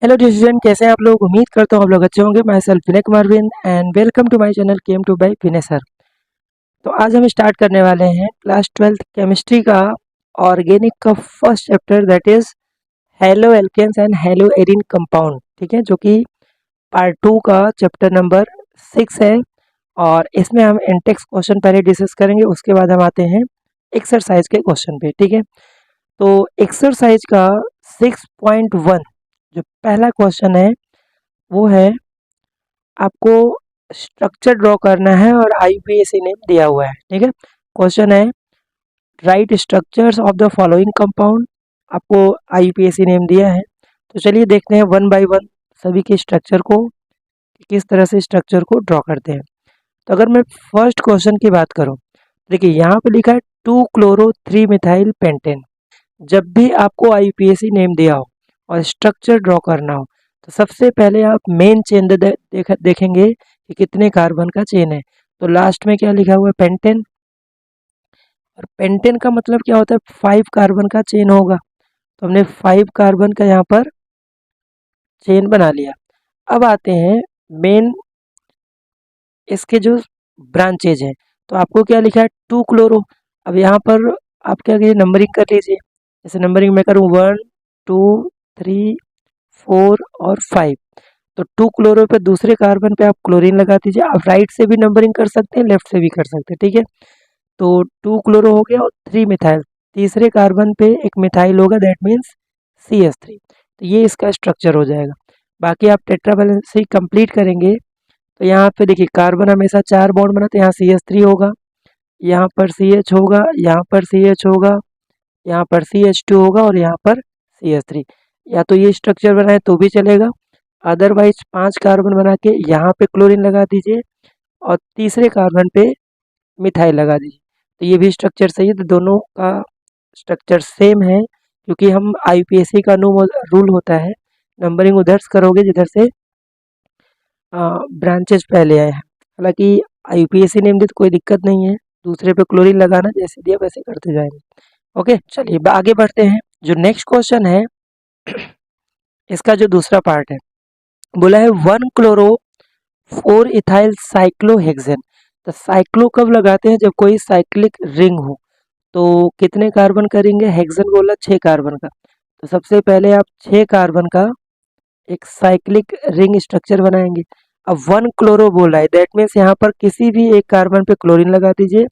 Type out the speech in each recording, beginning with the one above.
Hello decision, कैसे हैं आप लोग। उम्मीद करता हूँ आप लोग अच्छे होंगे। माई सेल्फ विनय कुमार विन and welcome to my channel chem to by Vinay sir. तो आज हम स्टार्ट करने वाले हैं क्लास 12th केमिस्ट्री का ऑर्गेनिक का first chapter, that is haloalkanes and haloarenes compound. ठीक है, जो कि पार्ट 2 का चैप्टर नंबर 6 है। और इसमें हम इंटेक्स क्वेश्चन पहले डिस्कस करेंगे, उसके बाद हम आते हैं एक्सरसाइज के क्वेश्चन पे। ठीक है, तो एक्सरसाइज का 6.1 जो पहला क्वेश्चन है वो है, आपको स्ट्रक्चर ड्रॉ करना है और आईयूपीएसी नेम दिया हुआ है। ठीक है, क्वेश्चन है right structures of the following compound. आपको आईयूपीएसी नेम दिया है, तो चलिए देखते हैं वन बाय वन सभी के स्ट्रक्चर को, किस तरह से स्ट्रक्चर को ड्रॉ करते हैं। तो अगर मैं फर्स्ट क्वेश्चन की बात करूं, देखिए यहाँ पे लिखा है 2-chloro-3-methyl पेंटेन। जब भी आपको आईयूपीएसी नेम दिया हो और स्ट्रक्चर ड्रॉ करना हो, तो सबसे पहले आप मेन चेन देखेंगे कि कितने कार्बन का चेन है। तो लास्ट में क्या लिखा हुआ है, पेंटेन। और पेंटेन का मतलब क्या होता है, 5 कार्बन का चेन होगा। तो हमने 5 कार्बन का यहाँ पर चेन बना लिया। अब आते हैं मेन इसके जो ब्रांचेज हैं, तो आपको क्या लिखा है 2-क्लोरो। अब यहाँ पर आप क्या कीजिए, नंबरिंग कर लीजिए। जैसे नंबरिंग मैं करूँ 1 2 3 4 और 5। तो 2-क्लोरो पे दूसरे कार्बन पे आप क्लोरीन लगा दीजिए। आप राइट से भी नंबरिंग कर सकते हैं, लेफ्ट से भी कर सकते हैं। ठीक है, तो 2-क्लोरो हो गया और 3-मिथाइल, तीसरे कार्बन पे एक मिथाइल होगा, दैट मीन्स CH3। तो ये इसका स्ट्रक्चर हो जाएगा। बाकी आप टेट्रावैलेंसी कंप्लीट करेंगे तो यहाँ पे देखिए कार्बन हमेशा 4 बॉन्ड बनाते हैं। यहाँ CH3 होगा, यहाँ पर CH होगा, यहाँ पर CH होगा, यहाँ पर CH2 होगा और यहाँ पर CH3। या तो ये स्ट्रक्चर बनाए तो भी चलेगा, अदरवाइज 5 कार्बन बना के यहाँ पे क्लोरीन लगा दीजिए और तीसरे कार्बन पे मिथाइल लगा दीजिए, तो ये भी स्ट्रक्चर सही है। तो दोनों का स्ट्रक्चर सेम है, क्योंकि हम आईयूपीएसी का रूल होता है नंबरिंग उधर से करोगे जिधर से ब्रांचेज पहले आए हैं। हालांकि आईयूपीएसी नेम दे तो कोई दिक्कत नहीं है, दूसरे पे क्लोरीन लगाना, जैसे दिया वैसे करते जाएंगे। ओके, चलिए आगे बढ़ते हैं। जो नेक्स्ट क्वेश्चन है इसका जो दूसरा पार्ट है, बोला है 1-chloro-4-ethyl साइक्लोहेक्सेन। तो साइक्लो कब लगाते हैं, जब कोई साइक्लिक रिंग हो। तो कितने कार्बन का रिंग है, हेक्सेन बोला 6 कार्बन का। तो सबसे पहले आप 6 कार्बन का एक साइक्लिक रिंग स्ट्रक्चर बनाएंगे। अब 1-क्लोरो बोला है, दैट मीन्स यहाँ पर किसी भी एक कार्बन पे क्लोरीन लगा दीजिए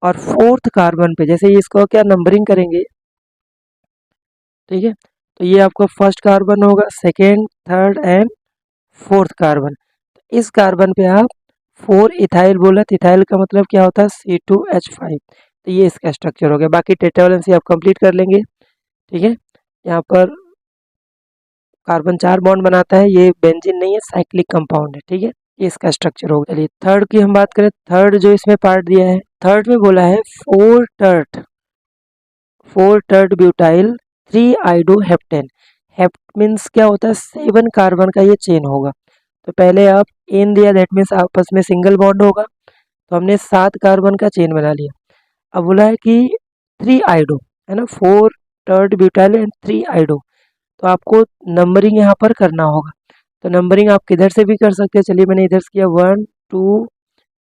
और 4th कार्बन पे, जैसे इसको क्या नंबरिंग करेंगे। ठीक है, तो ये आपका फर्स्ट कार्बन होगा, second, third and 4th carbon. इस कार्बन पे आप 4-इथाइल बोला, इथाइल का मतलब क्या होता है, C2H5। तो ये इसका स्ट्रक्चर हो गया। बाकी टेट्रावैलेंसी आप कंप्लीट कर लेंगे। ठीक है, यहाँ पर कार्बन 4 बॉन्ड बनाता है, ये बेंजीन नहीं है, साइक्लिक कंपाउंड है। ठीक है, ये इसका स्ट्रक्चर होगा। चलिए थर्ड की हम बात करें, थर्ड जो इसमें पार्ट दिया है, थर्ड में बोला है 4 टर्ट ब्यूटाइल 3-आइडोहेप्टेन। हेप्ट मीन्स क्या होता है, 7 कार्बन का ये चेन होगा। तो पहले आप एन दिया, दैट मीन्स आपस में सिंगल बॉन्ड होगा। तो हमने 7 कार्बन का चेन बना लिया। अब बोला है कि 3-आइडो है ना, 4 टर्ट ब्यूटाइल एंड 3-आइडो। तो आपको नंबरिंग यहाँ पर करना होगा। तो नंबरिंग आप किधर से भी कर सकते हैं। चलिए मैंने इधर से किया 1 2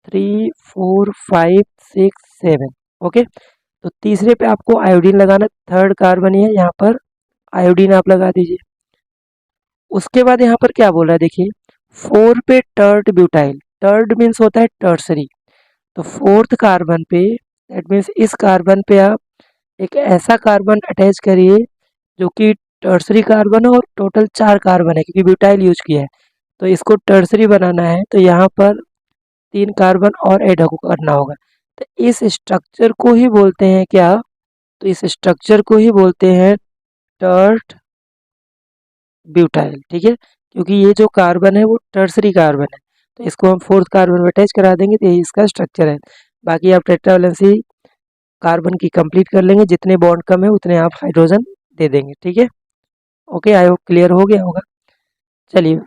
3 4 5 6 7। ओके, तो तीसरे पे आपको आयोडीन लगाना, थर्ड कार्बन है यहाँ पर, आयोडीन आप लगा दीजिए। उसके बाद यहाँ पर क्या बोल रहा है, देखिए 4 पे टर्ट ब्यूटाइल, टर्ट मीन्स होता है टर्सरी। तो 4th कार्बन पे, दैट मीन्स इस कार्बन पे आप एक ऐसा कार्बन अटैच करिए जो कि टर्सरी कार्बन है और टोटल 4 कार्बन है, क्योंकि ब्यूटाइल यूज किया है। तो इसको टर्सरी बनाना है, तो यहाँ पर 3 कार्बन और ऐड करना होगा। तो इस स्ट्रक्चर को ही बोलते हैं क्या, तो इस स्ट्रक्चर को ही बोलते हैं टर्ट ब्यूटाइल। ठीक है, क्योंकि ये जो कार्बन है वो टर्सरी कार्बन है, तो इसको हम 4th कार्बन में अटैच करा देंगे, तो यही इसका स्ट्रक्चर है। बाकी आप टेट्रावैलेंसी कार्बन की कंप्लीट कर लेंगे, जितने बॉन्ड कम है उतने आप हाइड्रोजन दे देंगे। ठीक है, ओके, आई होप क्लियर हो गया होगा। चलिए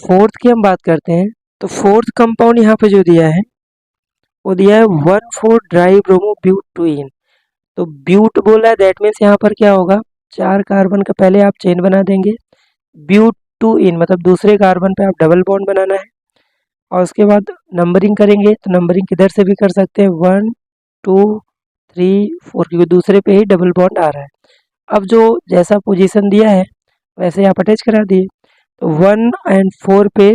4th की हम बात करते हैं। तो 4th कंपाउंड यहाँ पे जो दिया है वो दिया है 1,4-डाइब्रोमोब्यूटीन। तो ब्यूट बोला है, दैट मीन्स यहाँ पर क्या होगा, 4 कार्बन का पहले आप चेन बना देंगे। ब्यूट टू इन मतलब दूसरे कार्बन पे आप डबल बॉन्ड बनाना है। और उसके बाद नंबरिंग करेंगे तो नंबरिंग किधर से भी कर सकते हैं 1 2 3 4 क्योंकि दूसरे पे ही डबल बॉन्ड आ रहा है। अब जो जैसा पोजीशन दिया है वैसे आप अटैच करा दिए। तो 1 और 4 पे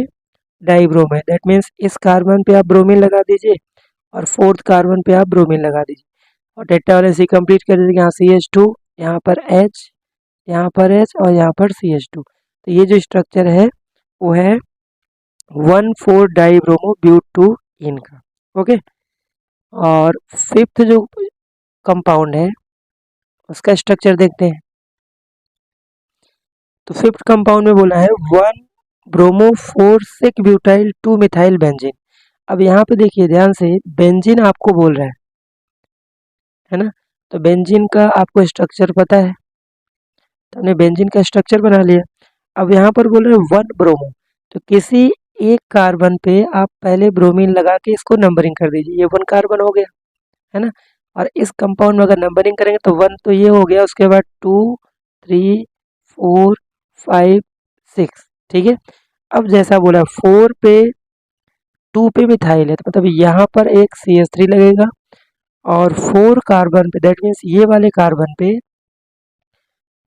डाइब्रोम है, दैट मीन्स इस कार्बन पे आप ब्रोमीन लगा दीजिए और फोर्थ कार्बन पे आप ब्रोमीन लगा दीजिए और टेट्रा वाले सी कंप्लीट कर दीजिए। यहाँ CH2, यहाँ पर H, यहाँ पर H और यहाँ पर CH2। तो ये जो स्ट्रक्चर है वो है 1,4 डाइब्रोमो ब्यूट टू इन का। ओके, और फिफ्थ जो कंपाउंड है उसका स्ट्रक्चर देखते हैं। तो फिफ्थ कंपाउंड में बोला है 1 ब्रोमो 4 6 ब्यूटाइल 2 मिथाइल बेंजीन। अब यहाँ पे देखिए ध्यान से, बेंजीन आपको बोल रहा है ना। तो बेंजीन का आपको स्ट्रक्चर पता है, तो हमने बेंजीन का स्ट्रक्चर बना लिया। अब यहाँ पर बोल रहे हैं 1 ब्रोमो, तो किसी एक कार्बन पे आप पहले ब्रोमीन लगा के इसको नंबरिंग कर दीजिए, ये 1 कार्बन हो गया है ना। और इस कंपाउंड में अगर नंबरिंग करेंगे तो 1 तो ये हो गया, उसके बाद 2 3 4 5 6, ठीक है। अब जैसा बोला 4 पे 2 पे मिथाइल है तो मतलब यहाँ पर एक CH3 लगेगा और 4 कार्बन पे, दैट मीन्स ये वाले कार्बन पे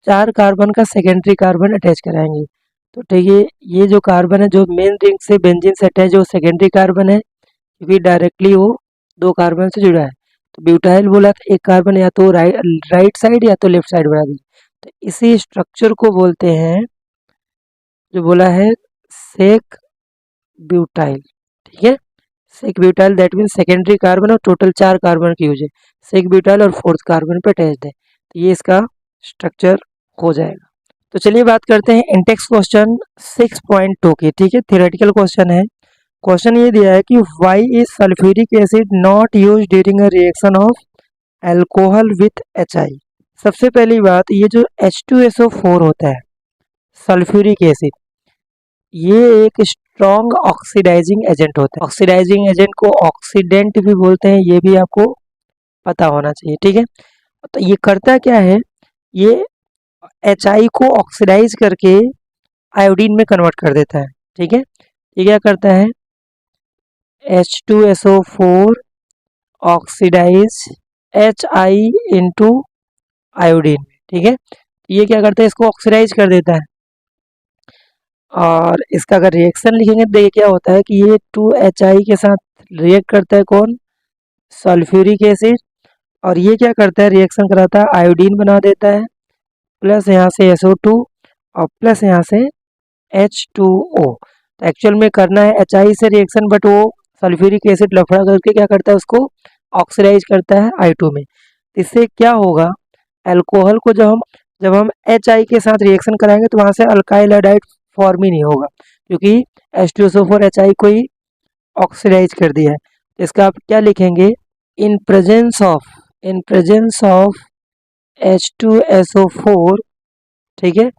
4 कार्बन का सेकेंडरी कार्बन अटैच कराएंगे। तो ठीक है, ये जो कार्बन है जो मेन रिंग से बेंजीन से अटैच जो सेकेंडरी कार्बन है क्योंकि डायरेक्टली वो 2 कार्बन से जुड़ा है। तो ब्यूटाइल बोला था एक कार्बन या तो राइट साइड या तो लेफ्ट साइड बना दीजिए। तो इसी स्ट्रक्चर को बोलते हैं जो बोला है सेक ब्यूटाइल, ठीक है। Sec butyl that means secondary carbon और टोटल 4 कार्बन की यूज है। सेक ब्यूटाइल और फोर्थ कार्बन पे अटैच्ड है, तो ये इसका स्ट्रक्चर हो जाएगा। तो चलिए बात करते हैं इंटेक्स क्वेश्चन 6.2 की, ठीक है। थियोरेटिकल क्वेश्चन है। क्वेश्चन ये दिया है कि why is sulphuric acid not use during a reaction of alcohol with HI। सबसे पहली बात, ये जो H2SO4 होता है सल्फ्यूरिक एसिड, ये एक स्ट्रॉन्ग ऑक्सीडाइजिंग एजेंट होता है। ऑक्सीडाइजिंग एजेंट को ऑक्सीडेंट भी बोलते हैं, ये भी आपको पता होना चाहिए, ठीक है। तो ये करता क्या है, ये HI को ऑक्सीडाइज करके आयोडीन में कन्वर्ट कर देता है, ठीक है। ये क्या करता है, H2SO4 oxidise HI into iodine, ठीक है। ये क्या करता है, इसको ऑक्सीडाइज कर देता है। और इसका अगर रिएक्शन लिखेंगे तो ये क्या होता है कि ये 2HI के साथ रिएक्ट करता है कौन, सल्फ्यूरिक एसिड, और ये क्या करता है रिएक्शन कराता है आयोडीन बना देता है, प्लस यहाँ से SO2 और प्लस यहाँ से H2O। तो एक्चुअल में करना है HI से रिएक्शन, बट वो सल्फ्यूरिक एसिड लफड़ा करके क्या करता है उसको ऑक्सीडाइज करता है I2 में। इससे क्या होगा, अल्कोहल को जब हम HI के साथ रिएक्शन कराएंगे तो वहाँ से अल्काइल आयोडाइड फॉर्म ही नहीं होगा क्योंकि H2SO4 HI को ही ऑक्सीडाइज कर दिया है। तो इसका आप क्या लिखेंगे, इन प्रेजेंस ऑफ H2SO4, ठीक है,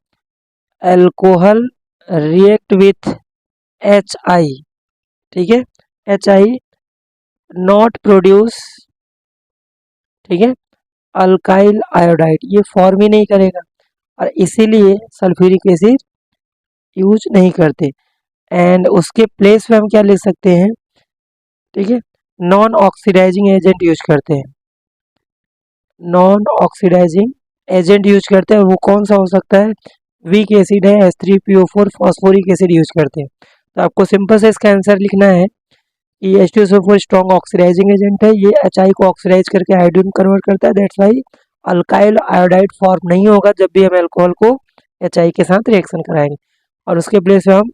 अल्कोहल रिएक्ट विथ HI, ठीक है, HI नॉट प्रोड्यूस, ठीक है, अल्काइल आयोडाइड, ये फॉर्म ही नहीं करेगा और इसीलिए सल्फ्यूरिक एसिड यूज नहीं करते। एंड उसके प्लेस पे हम क्या लिख सकते हैं, ठीक है, नॉन ऑक्सीडाइजिंग एजेंट यूज करते हैं। नॉन ऑक्सीडाइजिंग एजेंट यूज करते हैं, वो कौन सा हो सकता है, वीक एसिड है H3PO4 फॉस्फोरिक एसिड यूज करते हैं। तो आपको सिंपल से इसका आंसर लिखना है कि H2SO4 स्ट्रॉन्ग ऑक्सीडाइजिंग एजेंट है, ये HI को ऑक्सीडाइज करके आयोडीन कन्वर्ट करता है, that's why alkyl iodide form नहीं होगा जब भी हम अल्कोहल को HI के साथ रिएक्शन कराएंगे। और उसके प्लेस पे हम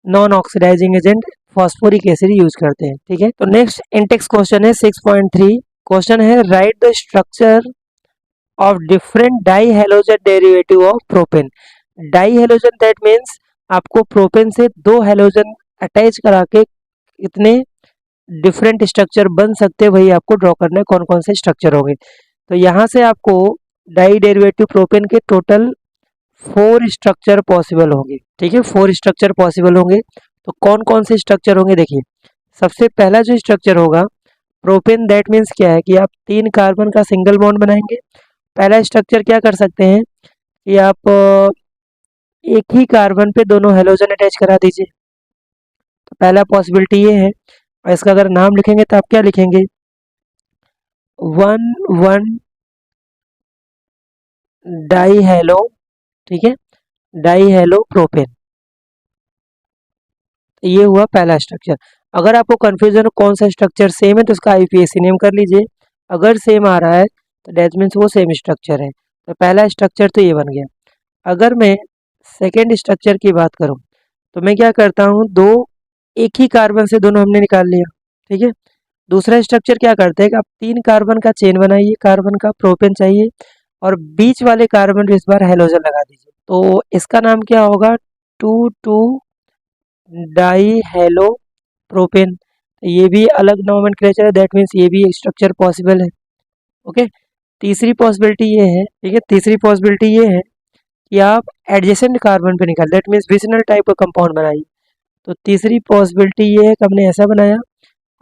non oxidising agent phosphoric acid use करते हैं, ठीक है। तो नेक्स्ट इंटेक्स क्वेश्चन है 6.3। क्वेश्चन है right the structure of different die halogen derivative of propane. Die halogen that means आपको प्रोपेन से 2 हेलोजन अटैच करा के इतने डिफरेंट स्ट्रक्चर बन सकते हैं, वही आपको ड्रॉ करना है कौन कौन से स्ट्रक्चर होंगे। तो यहाँ से आपको डाई डेरिवेटिव प्रोपेन के टोटल 4 स्ट्रक्चर पॉसिबल होंगे, ठीक है, 4 स्ट्रक्चर पॉसिबल होंगे। तो कौन कौन से स्ट्रक्चर होंगे, देखिए सबसे पहला जो स्ट्रक्चर होगा प्रोपेन, दैट मीन्स क्या है कि आप 3 कार्बन का सिंगल बॉन्ड बनाएंगे। पहला स्ट्रक्चर क्या कर सकते हैं कि आप एक ही कार्बन पे दोनों हेलोजन अटैच करा दीजिए। तो पहला पॉसिबिलिटी ये है, और इसका अगर नाम लिखेंगे तो आप क्या लिखेंगे, 1,1 डाई हेलो, ठीक है, डाई हेलो प्रोपेन। तो ये हुआ पहला स्ट्रक्चर। अगर आपको कंफ्यूजन हो कौन सा स्ट्रक्चर सेम है तो उसका आईपीएसी नेम कर लीजिए। अगर सेम आ रहा है तो डेट मीन्स वो सेम स्ट्रक्चर है। तो पहला स्ट्रक्चर तो ये बन गया। अगर मैं सेकेंड स्ट्रक्चर की बात करूं तो मैं क्या करता हूं, दो एक ही कार्बन से दोनों हमने निकाल लिया, ठीक है। दूसरा स्ट्रक्चर क्या करते हैं कि आप 3 कार्बन का चेन बनाइए, कार्बन का प्रोपेन चाहिए, और बीच वाले कार्बन पे इस बार हेलोजन लगा दीजिए। तो इसका नाम क्या होगा, 2,2 डाई हेलो प्रोपेन। ये भी अलग नोमेनक्लेचर है, दैट मीन्स ये भी स्ट्रक्चर पॉसिबल है। ओके, तीसरी पॉसिबिलिटी ये है, ठीक है, तीसरी पॉसिबिलिटी ये है कि आप एडजेसेंट कार्बन पे निकाल, दैट मीन्स विसिनल टाइप का कंपाउंड बनाइए। तो तीसरी पॉसिबिलिटी ये है कि हमने ऐसा बनाया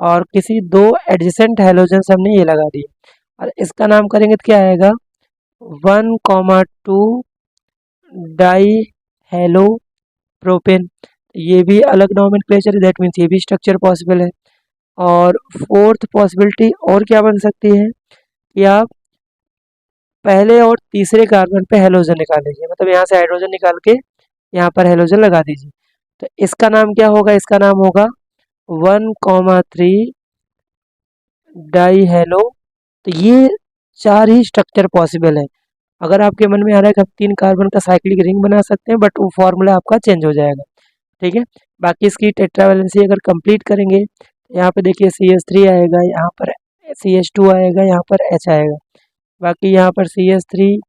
और किसी दो एडजेसेंट हेलोजन से हमने ये लगा दिए, और इसका नाम करेंगे तो क्या आएगा, 1,2 डाई हेलो प्रोपेन। ये भी अलग नोमेनक्लेचर है, दैट मीन्स ये भी स्ट्रक्चर पॉसिबल है। और फोर्थ पॉसिबिलिटी और क्या बन सकती है कि आप पहले और तीसरे कार्बन पे हेलोजन निकाल लीजिए, मतलब यहाँ से हाइड्रोजन निकाल के यहाँ पर हेलोजन लगा दीजिए। तो इसका नाम क्या होगा, इसका नाम होगा 1,3 डाई हेलो। तो ये चार ही स्ट्रक्चर पॉसिबल है। अगर आपके मन में आ रहा है कि आप 3 कार्बन का साइक्लिक रिंग बना सकते हैं, बट वो फॉर्मूला आपका चेंज हो जाएगा, ठीक है। बाकी इसकी टेट्रावैलेंसी अगर कंप्लीट करेंगे तो यहाँ पे देखिए CH3 आएगा, यहाँ पर CH2 आएगा, यहाँ पर H आएगा, बाकी यहाँ पर CH3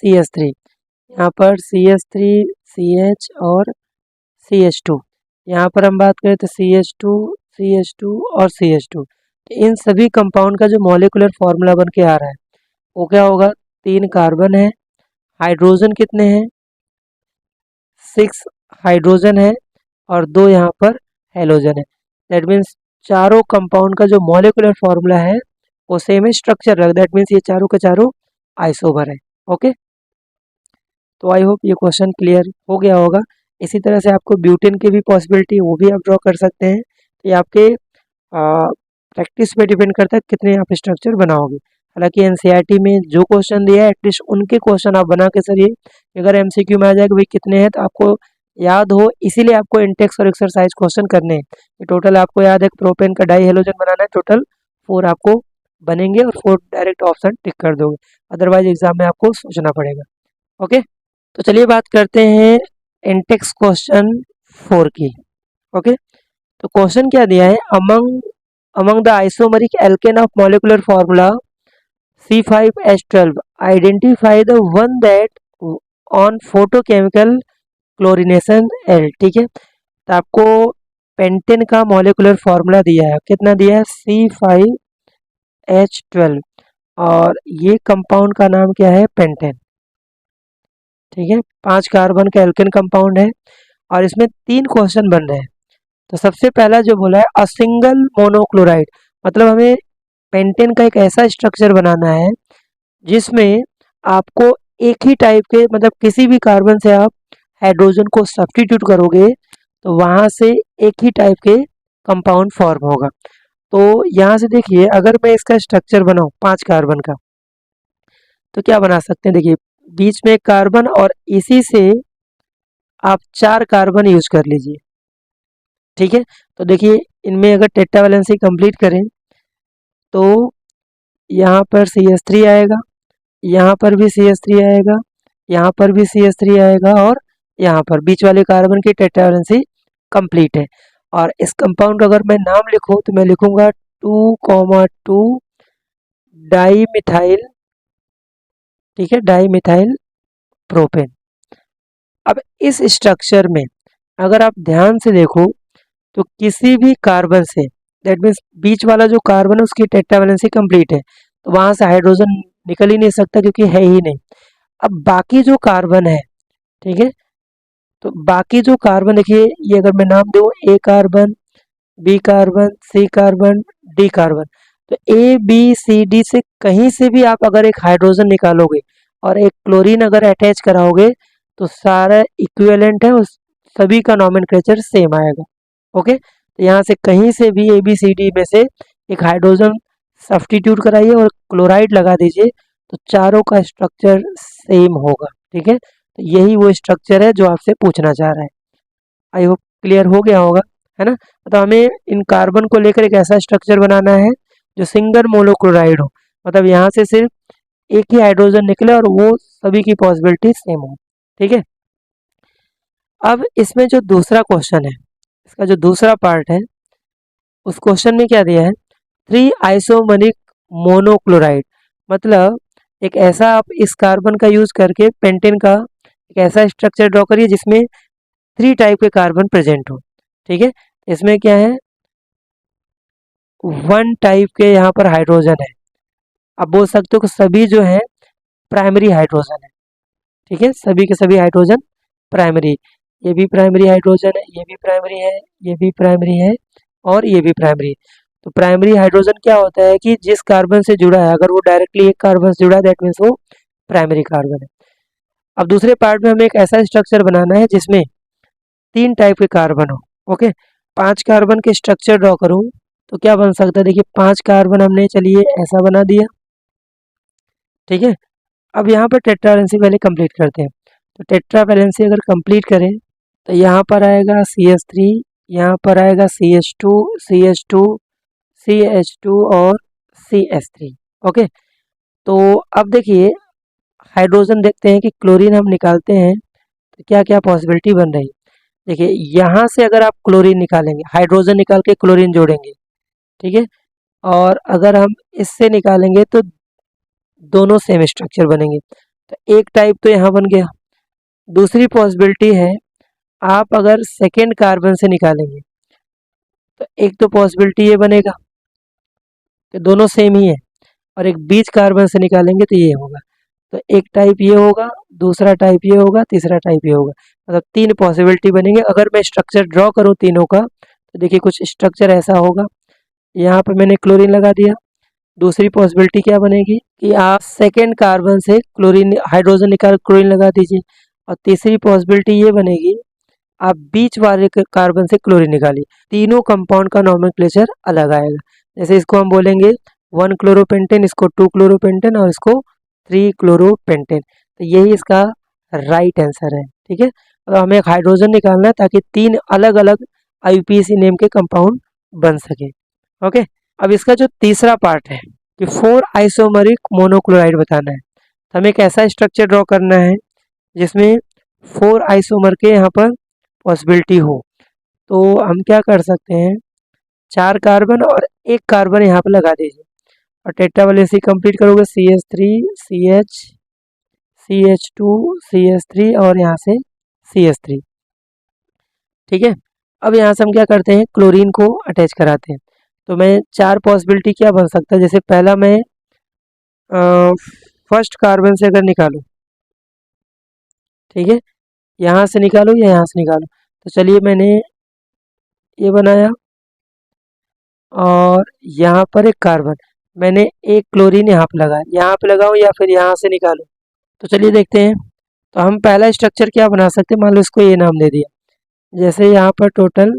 CH3, यहाँ पर CH3 CH और CH2। यहाँ पर हम बात करें तो CH2 CH2 और CH2। तो इन सभी कंपाउंड का जो मॉलिक्यूलर फॉर्मूला बन के आ रहा है वो क्या होगा, 3 कार्बन है, हाइड्रोजन कितने हैं, 6 हाइड्रोजन है, और 2 यहाँ पर हेलोजन है। दैट मीन्स चारों कंपाउंड का जो मॉलिक्यूलर फॉर्मूला है वो सेम है, स्ट्रक्चर रख, दैट मीन्स ये चारों के चारों आइसोमर है। ओके, तो आई होप ये क्वेश्चन क्लियर हो गया होगा। इसी तरह से आपको ब्यूटेन की भी पॉसिबिलिटी वो भी आप ड्रॉ कर सकते हैं। ये आपके प्रैक्टिस पे डिपेंड करता है कितने आप स्ट्रक्चर बनाओगे। हालांकि एनसीईआरटी में जो क्वेश्चन दिया है एटलीस्ट उनके क्वेश्चन आप बना के चलिए। अगर एमसीक्यू में आ जाए कि भाई कितने हैं तो आपको याद हो, इसीलिए आपको इंटेक्स और एक्सरसाइज क्वेश्चन करने हैं। टोटल आपको याद है प्रोपेन का डाई हेलोजन बनाना है, टोटल 4 आपको बनेंगे और 4 डायरेक्ट ऑप्शन टिक कर दोगे, अदरवाइज एग्जाम में आपको सोचना पड़ेगा। ओके, तो चलिए बात करते हैं इंटेक्स क्वेश्चन 4 की। ओके, तो क्वेश्चन क्या दिया है, among the isomeric alkane of molecular formula C5H12 identify the one that on photochemical chlorination L। ठीक है, तो आपको पेंटेन का मॉलिक्यूलर फार्मूला दिया है, कितना दिया है, C5H12, और ये कंपाउंड का नाम क्या है, पेंटेन। ठीक है, 5 कार्बन का एल्केन कंपाउंड है और इसमें 3 क्वेश्चन बन रहे हैं। तो सबसे पहला जो बोला है अ सिंगल मोनोक्लोराइड, मतलब हमें पेंटेन का एक ऐसा स्ट्रक्चर बनाना है जिसमें आपको एक ही टाइप के, मतलब किसी भी कार्बन से आप हाइड्रोजन को सब्स्टिट्यूट करोगे तो वहां से एक ही टाइप के कंपाउंड फॉर्म होगा। तो यहाँ से देखिए अगर मैं इसका स्ट्रक्चर बनाऊं 5 कार्बन का तो क्या बना सकते हैं, देखिए बीच में एक कार्बन और इसी से आप 4 कार्बन यूज कर लीजिए। ठीक है, तो देखिए इनमें अगर टेट्रावैलेंसी कंप्लीट करें तो यहाँ पर CH3 आएगा, यहाँ पर भी CH3 आएगा, यहाँ पर भी CH3 आएगा, और यहाँ पर बीच वाले कार्बन की टेट्रावैलेंसी कंप्लीट है। और इस कंपाउंड अगर मैं नाम लिखूं तो मैं लिखूंगा 2,2 डाई मिथाइल, ठीक है, डाई मिथाइल प्रोपेन। अब इस स्ट्रक्चर में अगर आप ध्यान से देखो तो किसी भी कार्बन से, दैट मीन्स बीच वाला जो कार्बन है उसकी टेट्रावैलेंसी कंप्लीट है, तो वहां से हाइड्रोजन निकल ही नहीं सकता क्योंकि है ही नहीं। अब बाकी जो कार्बन है, ठीक है, तो बाकी जो कार्बन देखिए, ये अगर मैं नाम दूं A carbon, B carbon, C carbon, D carbon, तो A B C D से कहीं से भी आप अगर एक हाइड्रोजन निकालोगे और एक क्लोरीन अगर अटैच कराओगे तो सारा इक्विवेलेंट है, उस सभी का नॉमेनक्लेचर सेम आएगा। ओके, तो यहाँ से कहीं से भी ABCD में से एक हाइड्रोजन सब्स्टिट्यूट कराइए और क्लोराइड लगा दीजिए, तो चारों का स्ट्रक्चर सेम होगा। ठीक है, तो यही वो स्ट्रक्चर है जो आपसे पूछना चाह रहा है। आई होप क्लियर हो गया होगा, है ना। तो हमें इन कार्बन को लेकर एक ऐसा स्ट्रक्चर बनाना है जो सिंगल मोनोक्लोराइड हो, मतलब यहाँ से सिर्फ एक ही हाइड्रोजन निकले और वो सभी की पॉसिबिलिटी सेम हो। ठीक है, अब इसमें जो दूसरा क्वेश्चन है, इसका जो दूसरा पार्ट है, उस क्वेश्चन में क्या दिया है, 3 आइसोमरिक मोनोक्लोराइड, मतलब एक ऐसा आप इस कार्बन का यूज करके पेंटेन का एक ऐसा स्ट्रक्चर ड्रॉ करिए जिसमें 3 टाइप के कार्बन प्रेजेंट हो। ठीक है, इसमें क्या है, 1 टाइप के यहाँ पर हाइड्रोजन है। आप बोल सकते हो कि सभी जो है प्राइमरी हाइड्रोजन है। ठीक है, सभी के सभी हाइड्रोजन प्राइमरी, ये भी प्राइमरी हाइड्रोजन है, ये भी प्राइमरी है, ये भी प्राइमरी है और ये भी प्राइमरी है। तो प्राइमरी हाइड्रोजन क्या होता है कि जिस कार्बन से जुड़ा है, अगर वो डायरेक्टली एक कार्बन से जुड़ा है, दैट मीन्स वो प्राइमरी कार्बन है। अब दूसरे पार्ट में हमें एक ऐसा स्ट्रक्चर बनाना है जिसमें 3 टाइप के कार्बन हो। ओके, 5 कार्बन के स्ट्रक्चर ड्रॉ करूँ तो क्या बन सकता है, देखिए 5 कार्बन हमने चलिए ऐसा बना दिया। ठीक है, अब यहाँ पर टेट्रा वैलेंसी पहले कंप्लीट करते हैं। तो टेट्रा वैलेंसी अगर कंप्लीट करें तो यहाँ पर आएगा CH3, यहाँ पर आएगा CH2, CH2, CH2 और CH3। ओके, तो अब देखिए हाइड्रोजन देखते हैं कि क्लोरीन हम निकालते हैं तो क्या क्या पॉसिबिलिटी बन रही है। देखिए यहाँ से अगर आप क्लोरीन निकालेंगे, हाइड्रोजन निकाल के क्लोरीन जोड़ेंगे, ठीक है, और अगर हम इससे निकालेंगे तो दोनों सेम स्ट्रक्चर बनेंगे। तो एक टाइप तो यहाँ बन गया। दूसरी पॉसिबिलिटी है, आप अगर सेकेंड कार्बन से निकालेंगे तो एक तो पॉसिबिलिटी ये बनेगा कि दोनों सेम ही है, और एक बीच कार्बन से निकालेंगे तो ये होगा। तो एक टाइप ये होगा, दूसरा टाइप ये होगा, तीसरा टाइप ये होगा, मतलब 3 पॉसिबिलिटी बनेंगे। अगर मैं स्ट्रक्चर ड्रॉ करूँ तीनों का तो देखिए कुछ स्ट्रक्चर ऐसा होगा। यहाँ पर मैंने क्लोरीन लगा दिया। दूसरी पॉसिबिलिटी क्या बनेगी कि आप सेकेंड कार्बन से क्लोरीन हाइड्रोजन निकाल क्लोरीन लगा दीजिए। और तीसरी पॉसिबिलिटी ये बनेगी, आप बीच वाले कार्बन से क्लोरीन निकालिए। तीनों कंपाउंड का नॉमेनक्लेचर अलग आएगा। जैसे इसको हम बोलेंगे 1 क्लोरोपेंटेन, इसको 2 क्लोरोपेंटेन और इसको 3 क्लोरोपेंटेन। तो यही इसका राइट आंसर है। ठीक है, तो हमें एक हाइड्रोजन निकालना है ताकि 3 अलग अलग IUPAC नेम के कंपाउंड बन सके। ओके, अब इसका जो तीसरा पार्ट है कि 4 आइसोमरिक मोनोक्लोराइड बताना है। तो हमें एक ऐसा स्ट्रक्चर ड्रॉ करना है जिसमें 4 आइसोमर के यहाँ पर पॉसिबिलिटी हो। तो हम क्या कर सकते हैं, 4 कार्बन और 1 कार्बन यहाँ पर लगा दीजिए और टेट्रा वैलेंसी कंप्लीट करोगे, CH3, CH, CH2, CH3 और यहाँ से CH3। ठीक है, अब यहाँ से हम क्या करते हैं, क्लोरीन को अटैच कराते हैं। तो मैं 4 पॉसिबिलिटी क्या बन सकता है, जैसे पहला मैं फर्स्ट कार्बन से अगर निकालूं, ठीक है, यहाँ से निकालूं या यहाँ से निकालूं, तो चलिए मैंने ये बनाया और यहाँ पर एक कार्बन, मैंने एक क्लोरीन यहाँ पे लगाया, यहाँ पे लगाऊं या फिर यहाँ से निकालूं, तो चलिए देखते हैं। तो हम पहला स्ट्रक्चर क्या बना सकते हैं, मान लो इसको ये नाम दे दिया। जैसे यहाँ पर टोटल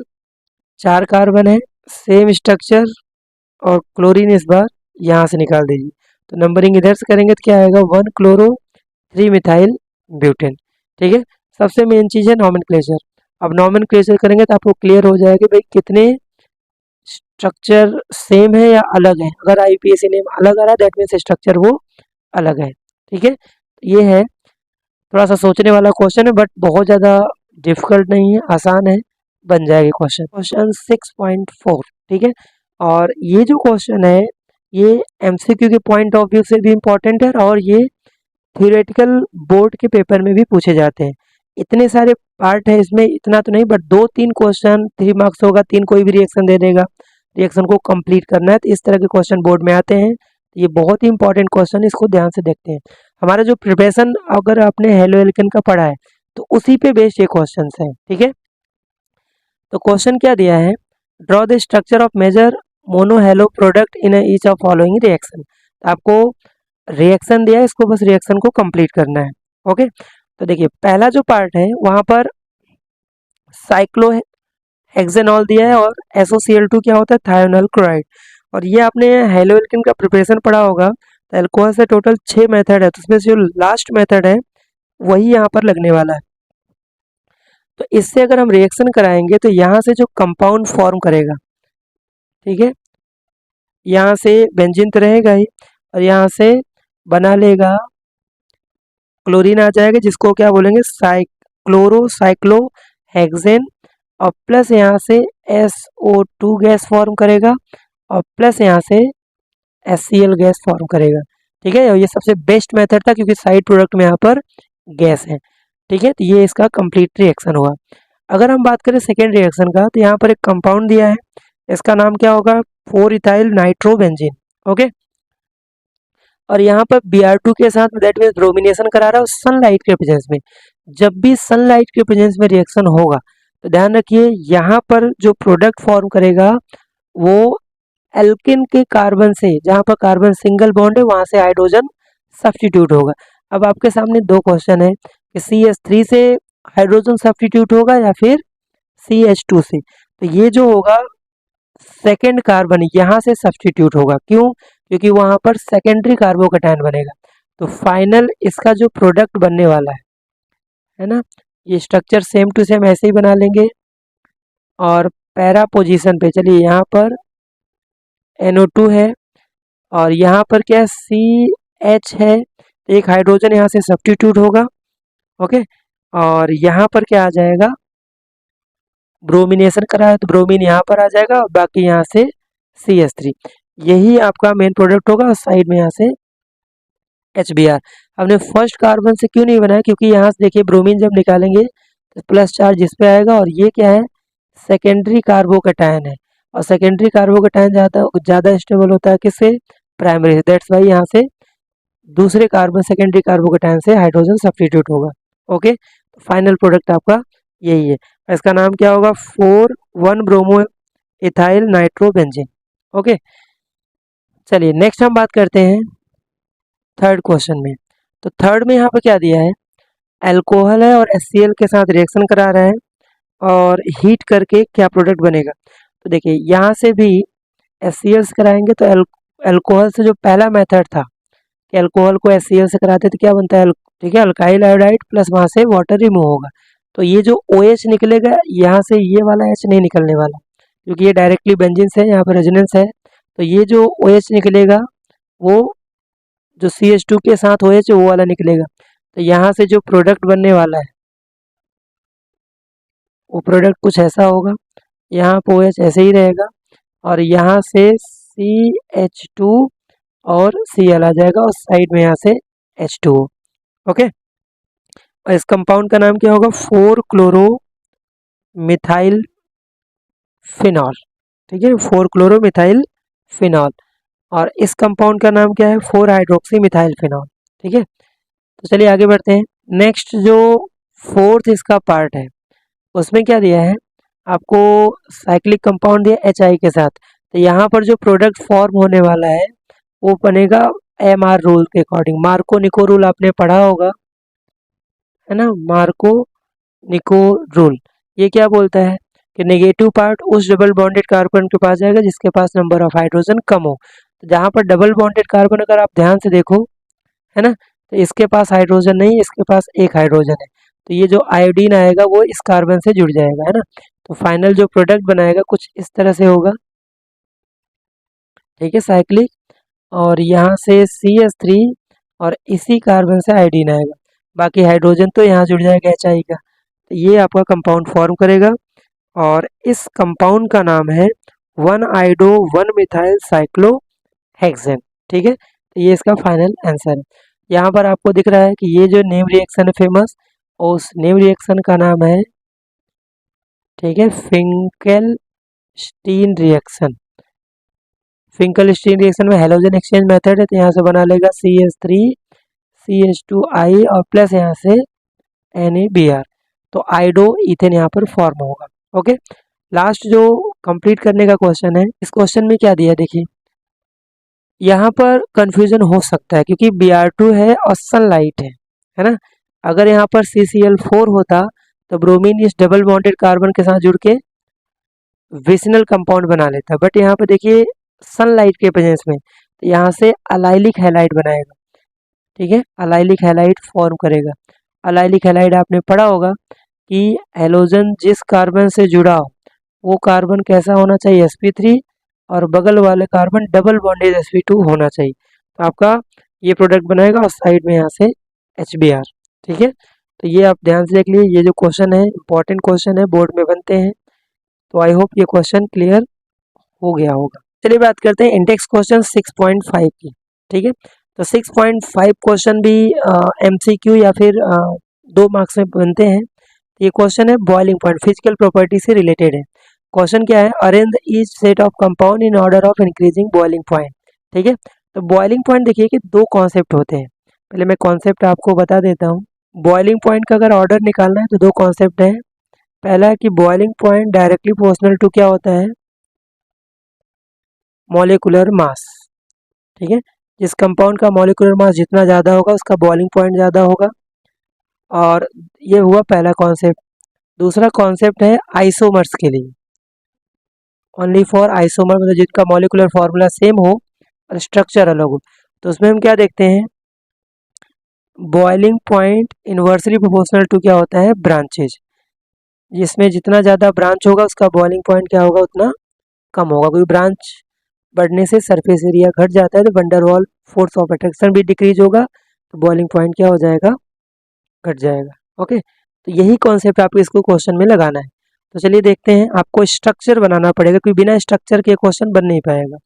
4 कार्बन है, सेम स्ट्रक्चर, और क्लोरीन इस बार यहाँ से निकाल दीजिए। तो नंबरिंग इधर से करेंगे तो क्या आएगा, 1 क्लोरो 3 मिथाइल ब्यूटेन। ठीक है, सबसे मेन चीज़ है नॉमेनक्लेचर। अब नॉमेनक्लेचर करेंगे तो आपको क्लियर हो जाएगा भाई कितने स्ट्रक्चर सेम है या अलग है। अगर IUPAC नेम अलग आ रहा है दैट मीन्स स्ट्रक्चर वो अलग है। ठीक है, ये है, थोड़ा सा सोचने वाला क्वेश्चन है बट बहुत ज़्यादा डिफिकल्ट नहीं है, आसान है, बन जाएगी क्वेश्चन। क्वेश्चन 6.4। ठीक है, और ये जो क्वेश्चन है ये MCQ के पॉइंट ऑफ व्यू से भी इम्पोर्टेंट है और ये थियोरेटिकल बोर्ड के पेपर में भी पूछे जाते हैं। इतने सारे पार्ट है इसमें, इतना तो नहीं बट 2-3 क्वेश्चन 3 मार्क्स होगा, 3 कोई भी रिएक्शन दे देगा, रिएक्शन को कंप्लीट करना है, तो इस तरह के क्वेश्चन बोर्ड में आते हैं। ये बहुत ही इंपॉर्टेंट क्वेश्चन, इसको ध्यान से देखते हैं। हमारा जो प्रिपरेशन अगर आपने हेलो एल्केन का पढ़ा है तो उसी पे बेस्ड ये क्वेश्चन है। ठीक है, तो क्वेश्चन क्या दिया है, draw the structure of major monohalo product in each of following reaction. आपको रिएक्शन दिया है, इसको बस रिएक्शन को कंप्लीट करना है। ओके, तो देखिए पहला जो पार्ट है वहाँ पर साइक्लो हेक्सेनॉल दिया है और SOCl2 क्या होता है, थायोनाइल क्लोराइड। और ये आपने हेलोएल्केन का प्रिपरेशन पढ़ा होगा, तो अल्कोहल से टोटल 6 मेथड है, तो उसमें से जो लास्ट मेथड है वही यहाँ पर लगने वाला है। तो इससे अगर हम रिएक्शन कराएंगे तो यहाँ से जो कंपाउंड फॉर्म करेगा, ठीक है, यहाँ से बेंजीन तो रहेगा ही और यहाँ से बना लेगा क्लोरीन आ जाएगा, जिसको क्या बोलेंगे, साइक्लो हेक्सेन, और प्लस यहाँ से SO2 गैस फॉर्म करेगा और प्लस यहाँ से HCl गैस फॉर्म करेगा। ठीक है, और ये सबसे बेस्ट मेथड था क्योंकि साइड प्रोडक्ट में यहाँ पर गैस है। ठीक है, तो ये इसका कंप्लीट रिएक्शन हुआ। अगर हम बात करें सेकेंड रिएक्शन का, तो यहाँ पर एक कंपाउंड दिया है, इसका नाम क्या होगा, 4-इथाइल नाइट्रोबेंजीन। ओके, और यहाँ पर Br2 के साथ दैट मीन्स ब्रोमिनेशन करा रहा है सनलाइट के प्रेजेंस में। जब भी सनलाइट के प्रेजेंस में रिएक्शन होगा तो ध्यान रखिए यहाँ पर जो प्रोडक्ट फॉर्म करेगा वो एल्किन के कार्बन से, जहाँ पर कार्बन सिंगल बॉन्ड है वहाँ से हाइड्रोजन सब्स्टिट्यूट होगा। अब आपके सामने दो क्वेश्चन है कि CH3 से हाइड्रोजन सब्स्टिट्यूट होगा या फिर CH2 से। तो ये जो होगा सेकेंड कार्बन यहाँ से सब्स्टिट्यूट होगा, क्यों, क्योंकि वहाँ पर सेकेंडरी कार्बोकैटायन बनेगा। तो फाइनल इसका जो प्रोडक्ट बनने वाला है ना, ये स्ट्रक्चर सेम टू सेम ऐसे ही बना लेंगे। और पैरा पोजीशन पे चलिए, यहाँ पर NO2 है और यहाँ पर क्या CH है, तो एक हाइड्रोजन यहाँ से सब्स्टिट्यूट होगा। ओके, और यहाँ पर क्या आ जाएगा, ब्रोमिनेशन करा है तो ब्रोमीन यहाँ पर आ जाएगा और बाकी यहाँ से CH3, यही आपका मेन प्रोडक्ट होगा। और साइड में यहाँ से HBr। हमने फर्स्ट कार्बन से क्यों नहीं बनाया, क्योंकि यहाँ से देखिए ब्रोमीन जब निकालेंगे तो प्लस चार्ज इस पे आएगा और ये क्या है, सेकेंडरी कार्बोकैटायन है, और सेकेंडरी कार्बोकैटायन ज़्यादा स्टेबल होता है किससे, प्राइमरी से। दैट्स वाई यहाँ से दूसरे कार्बन सेकेंडरी कार्बोकैटायन से हाइड्रोजन सब्स्टिट्यूट होगा। ओके, तो फाइनल प्रोडक्ट आपका यही है, इसका नाम क्या होगा, 4,1 ब्रोमो इथाइल नाइट्रोबेंजीन। ओके, चलिए नेक्स्ट हम बात करते हैं थर्ड क्वेश्चन में। तो थर्ड में यहाँ पे क्या दिया है, अल्कोहल है और HCl के साथ रिएक्शन करा रहा है और हीट करके क्या प्रोडक्ट बनेगा। तो देखिए यहाँ से भी HCl से कराएंगे तो अल्कोहल से जो पहला मेथड था कि अल्कोहल को HCl से कराते तो क्या बनता है, ठीक है, अल्काइल आयोडाइड प्लस वहाँ से वाटर रिमूव होगा। तो ये जो OH निकलेगा यहाँ से ये वाला H नहीं निकलने वाला, क्योंकि ये डायरेक्टली बेंजीन से, यहाँ पर रेजोनेंस है। तो ये जो OH निकलेगा वो जो CH2 के साथ OH वो वाला निकलेगा। तो यहाँ से जो प्रोडक्ट बनने वाला है वो प्रोडक्ट कुछ ऐसा होगा, यहाँ पर OH ऐसे ही रहेगा और यहाँ से CH2 और Cl आ जाएगा और साइड में यहाँ से H2O। ओके, और इस कंपाउंड का नाम क्या होगा, 4-क्लोरो मिथाइल फिनॉल। ठीक है, 4-क्लोरो मिथाइल फिनॉल। और इस कंपाउंड का नाम क्या है, 4-हाइड्रोक्सी मिथाइल फिनॉल। ठीक है, तो चलिए आगे बढ़ते हैं। नेक्स्ट जो फोर्थ इसका पार्ट है उसमें क्या दिया है आपको, साइक्लिक कंपाउंड दिया HI के साथ। तो यहाँ पर जो प्रोडक्ट फॉर्म होने वाला है वो बनेगा MR रूल के अकॉर्डिंग। मार्को निको रूल आपने पढ़ा होगा, है ना, मार्को निको रूल। ये क्या बोलता है कि नेगेटिव पार्ट उस डबल बॉन्डेड कार्बन के पास जाएगा जिसके पास नंबर ऑफ हाइड्रोजन कम हो। तो जहाँ पर डबल बॉन्डेड कार्बन अगर आप ध्यान से देखो, है ना, तो इसके पास हाइड्रोजन नहीं, इसके पास एक हाइड्रोजन है, तो ये जो आयोडीन आएगा वो इस कार्बन से जुड़ जाएगा, है ना। तो फाइनल जो प्रोडक्ट बनाएगा कुछ इस तरह से होगा। ठीक है, साइक्लिक, और यहाँ से CH3 और इसी कार्बन से आयोडीन आएगा, बाकी हाइड्रोजन तो यहाँ जुड़ जाएगा HI का। तो ये आपका कंपाउंड फॉर्म करेगा और इस कंपाउंड का नाम है 1-आइडो 1-मिथाइल साइक्लो हेक्सेन। ठीक है, तो ये इसका फाइनल आंसर है। यहाँ पर आपको दिख रहा है कि ये जो नेम रिएक्शन है फेमस, और उस नेम रिएक्शन का नाम है, ठीक है, फिंकेलस्टीन रिएक्शन। फिंकेलस्टीन रिएक्शन में हेलोजन एक्सचेंज मेथड है, तो यहाँ से बना लेगा CH3 CH2I और प्लस यहाँ से NaBr, तो आइडो इथेन यहाँ पर फॉर्म होगा। ओके, लास्ट जो कंप्लीट करने का क्वेश्चन है, इस क्वेश्चन में क्या दिया है देखिए, यहाँ पर कंफ्यूजन हो सकता है क्योंकि Br2 है और सनलाइट है ना। अगर यहाँ पर CCl4 होता तो ब्रोमीन इस डबल बॉन्डेड कार्बन के साथ जुड़ के विसिनल कंपाउंड बना लेता, बट यहाँ पर देखिए सनलाइट के प्रेजेंस में तो यहाँ से अलाइलिक हैलाइड बनाएगा। ठीक है, अलाइलिक हैलाइड फॉर्म करेगा। अलाइलिक हैलाइड आपने पढ़ा होगा कि हैलोजन जिस कार्बन से जुड़ा हो वो कार्बन कैसा होना चाहिए, sp3, और बगल वाले कार्बन डबल बॉन्डेज sp2 होना चाहिए। तो आपका ये प्रोडक्ट बनेगा और साइड में यहाँ से HBr। ठीक है, तो ये आप ध्यान से देख लीजिए, ये जो क्वेश्चन है इंपॉर्टेंट क्वेश्चन है, बोर्ड में बनते हैं। तो आई होप ये क्वेश्चन क्लियर हो गया होगा। चलिए बात करते हैं इंडेक्स क्वेश्चन 6.5 की। ठीक है, तो 6.5 क्वेश्चन भी MCQ या फिर 2 मार्क्स में बनते हैं। ये क्वेश्चन है बॉइलिंग पॉइंट, फिजिकल प्रॉपर्टी से रिलेटेड है। क्वेश्चन क्या है, arrange each set of compound in order of increasing boiling point. ठीक है, तो बॉइलिंग पॉइंट देखिए कि 2 कॉन्सेप्ट होते हैं। पहले मैं कॉन्सेप्ट आपको बता देता हूँ। बॉइलिंग पॉइंट का अगर ऑर्डर निकालना है तो 2 कॉन्सेप्ट है। पहला है कि boiling point directly proportional to क्या होता है, मॉलिक्यूलर मास। ठीक है, जिस कंपाउंड का मॉलिक्यूलर मास जितना ज़्यादा होगा उसका बॉइलिंग पॉइंट ज़्यादा होगा, और ये हुआ पहला कॉन्सेप्ट। दूसरा कॉन्सेप्ट है आइसोमर्स के लिए, ओनली फॉर आइसोमर, मतलब जिनका मॉलिक्यूलर फार्मूला सेम हो और स्ट्रक्चर अलग हो। तो उसमें हम क्या देखते हैं, boiling point inversely proportional to क्या होता है, ब्रांचेज। जिसमें जितना ज़्यादा ब्रांच होगा उसका बॉइलिंग पॉइंट क्या होगा, उतना कम होगा। कोई ब्रांच बढ़ने से सरफेस एरिया घट जाता है तो वंडरवॉल फोर्स ऑफ अट्रैक्शन भी डिक्रीज होगा, तो बॉइलिंग पॉइंट क्या हो जाएगा, घट जाएगा। ओके, तो यही कॉन्सेप्ट आपको इसको क्वेश्चन में लगाना है। तो चलिए देखते हैं, आपको स्ट्रक्चर बनाना पड़ेगा क्योंकि बिना स्ट्रक्चर के क्वेश्चन बन नहीं पाएगा।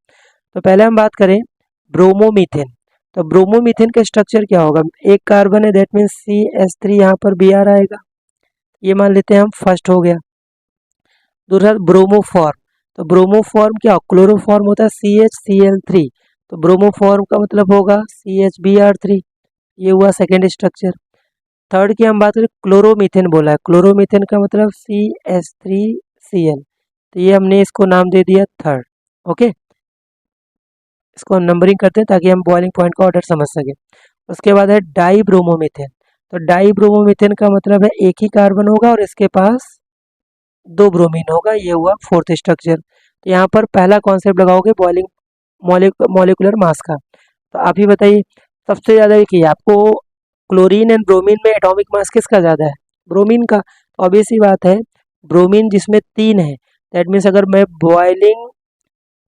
तो पहले हम बात करें ब्रोमोमीथेन। तो ब्रोमोमीथेन का स्ट्रक्चर क्या होगा, एक कार्बन है, दैट मीन्स CH3, यहाँ पर Br आएगा, ये मान लेते हैं हम, फर्स्ट हो गया। दूसरा ब्रोमोफॉर्म, तो ब्रोमोफॉर्म क्या, क्लोरोफॉर्म होता है CHCl3, तो ब्रोमोफॉर्म का मतलब होगा CHBr3, ये हुआ सेकेंड स्ट्रक्चर। थर्ड की हम बात करें, क्लोरोमीथेन बोला है, क्लोरोमीथेन का मतलब CH3Cl, तो ये हमने इसको नाम दे दिया थर्ड। ओके, इसको हम नंबरिंग करते हैं ताकि हम बॉइलिंग पॉइंट का ऑर्डर समझ सकें। उसके बाद है डाईब्रोमोमीथेन, तो डाईब्रोमोमीथेन का मतलब है एक ही कार्बन होगा और इसके पास 2 ब्रोमीन होगा, ये हुआ फोर्थ स्ट्रक्चर। तो यहाँ पर पहला कॉन्सेप्ट लगाओगे बॉइलिंग मॉलिक्यूलर मास का। तो आप ही बताइए, सबसे ज़्यादा देखिए आपको क्लोरीन एंड ब्रोमीन में एटॉमिक मास किसका ज़्यादा है, ब्रोमीन का। तो ऑब्वियस सी बात है, ब्रोमीन जिसमें 3 है, दैट मीन्स अगर मैं बॉइलिंग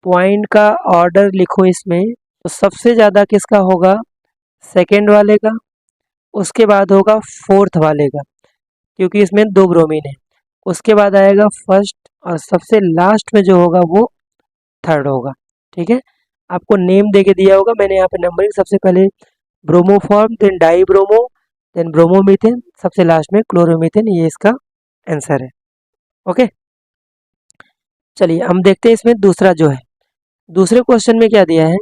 पॉइंट का ऑर्डर लिखूँ इसमें, तो सबसे ज़्यादा किसका होगा, सेकेंड वाले का, उसके बाद होगा फोर्थ वाले का, क्योंकि इसमें 2 ब्रोमीन है। उसके बाद आएगा फर्स्ट, और सबसे लास्ट में जो होगा वो थर्ड होगा। ठीक है, आपको नेम दे के दिया होगा, मैंने यहाँ पे नंबरिंग, सबसे पहले ब्रोमोफॉर्म, देन डाईब्रोमो, देन ब्रोमोमीथेन, सबसे लास्ट में क्लोरोमीथेन, ये इसका आंसर है। ओके, चलिए हम देखते हैं इसमें दूसरा जो है, दूसरे क्वेश्चन में क्या दिया है,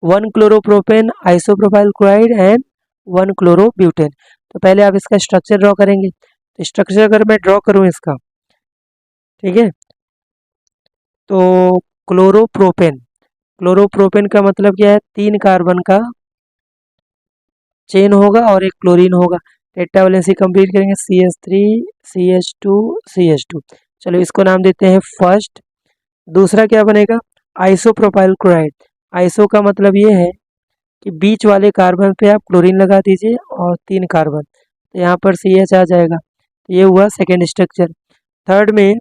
1 chloropropane isopropyl chloride and 1 chlorobutane. तो पहले आप इसका स्ट्रक्चर ड्रॉ करेंगे। तो स्ट्रक्चर अगर मैं ड्रॉ करूँ इसका, ठीक है, तो क्लोरोप्रोपेन, क्लोरोप्रोपेन का मतलब क्या है, 3 कार्बन का चेन होगा और एक क्लोरीन होगा। टेट्रा वैलेंसी कंप्लीट करेंगे, CH3 CH2 CH2। चलो इसको नाम देते हैं फर्स्ट। दूसरा क्या बनेगा, आइसोप्रोपाइल क्लोराइड। आइसो का मतलब ये है कि बीच वाले कार्बन पे आप क्लोरीन लगा दीजिए और 3 कार्बन, तो यहाँ पर CH आ जाएगा, तो ये हुआ सेकेंड स्ट्रक्चर। थर्ड में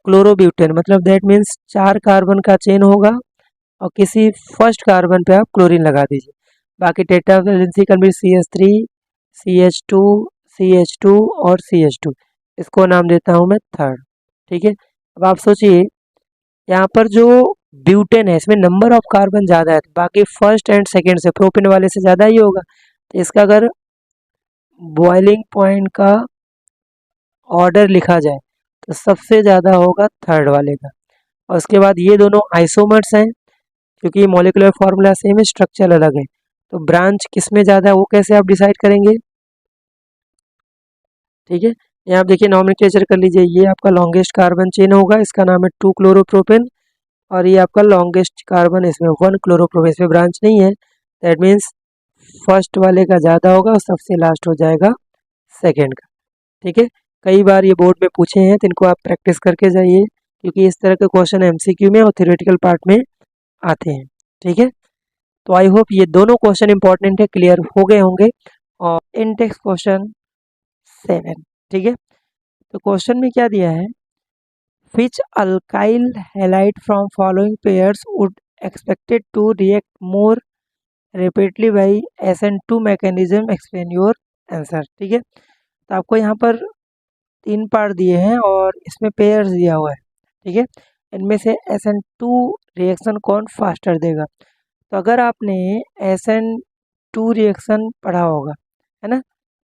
क्लोरोब्यूटेन, मतलब दैट मीन्स 4 कार्बन का चेन होगा और किसी फर्स्ट कार्बन पे आप क्लोरीन लगा दीजिए। बाकी tetra valency complete, CH3 CH2 CH2 और CH2, इसको नाम देता हूँ मैं थर्ड। ठीक है, अब आप सोचिए यहाँ पर जो ब्यूटेन है इसमें नंबर ऑफ कार्बन ज़्यादा है, तो बाकी फर्स्ट एंड सेकेंड से प्रोपेन वाले से ज़्यादा ही होगा, तो इसका अगर बॉइलिंग पॉइंट का ऑर्डर लिखा जाए तो सबसे ज़्यादा होगा थर्ड वाले का। और उसके बाद ये दोनों आइसोमर्स हैं, क्योंकि मॉलिक्यूलर फार्मूला सेम है, स्ट्रक्चर अलग है, तो ब्रांच किस में ज़्यादा है वो कैसे आप डिसाइड करेंगे। ठीक है, यहाँ आप देखिए नॉमेनक्लेचर कर लीजिए, ये आपका लॉन्गेस्ट कार्बन चेन होगा, इसका नाम है 2 क्लोरोप्रोपेन, और ये आपका लॉन्गेस्ट कार्बन इसमें 1 क्लोरोप्रोपेन, इसमें ब्रांच नहीं है, दैट मीन्स फर्स्ट वाले का ज़्यादा होगा और सबसे लास्ट हो जाएगा सेकेंड का। ठीक है, कई बार ये बोर्ड में पूछे हैं तो इनको आप प्रैक्टिस करके जाइए, क्योंकि इस तरह के क्वेश्चन एमसीक्यू में और थ्योरेटिकल पार्ट में आते हैं। ठीक है, तो आई होप ये दोनों क्वेश्चन इंपॉर्टेंट है, क्लियर हो गए होंगे। और इन टेक्स्ट क्वेश्चन 7, ठीक है, तो क्वेश्चन में क्या दिया है, which alkyl halide from following pairs would expected to react more rapidly by SN2 mechanism, explain your answer। ठीक है, तो आपको यहाँ पर 3 पार्ट दिए हैं और इसमें पेयर्स दिया हुआ है। ठीक है, इनमें से SN2 रिएक्शन कौन फास्टर देगा। तो अगर आपने SN2 रिएक्शन पढ़ा होगा, है ना,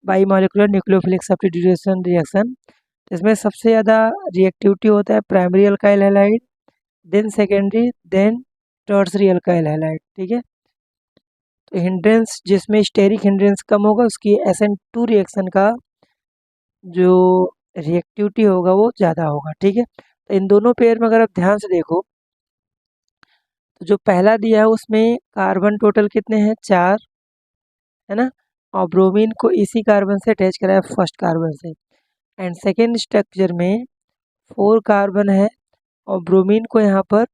bimolecular nucleophilic substitution reaction, इसमें सबसे ज़्यादा रिएक्टिविटी होता है primary alkyl halide, then secondary, then tertiary alkyl halide. ठीक है, तो हिंड्रेंस जिसमें स्टेरिक हिंड्रेंस कम होगा उसकी SN2 रिएक्शन का जो रिएक्टिविटी होगा वो ज़्यादा होगा। ठीक है, तो इन दोनों पेयर में अगर आप ध्यान से देखो तो जो पहला दिया है उसमें कार्बन टोटल कितने हैं, 4, है ना, और ब्रोमीन को इसी कार्बन से अटैच करा है फर्स्ट कार्बन से। एंड सेकेंड स्ट्रक्चर में 4 कार्बन है और ब्रोमीन को यहाँ पर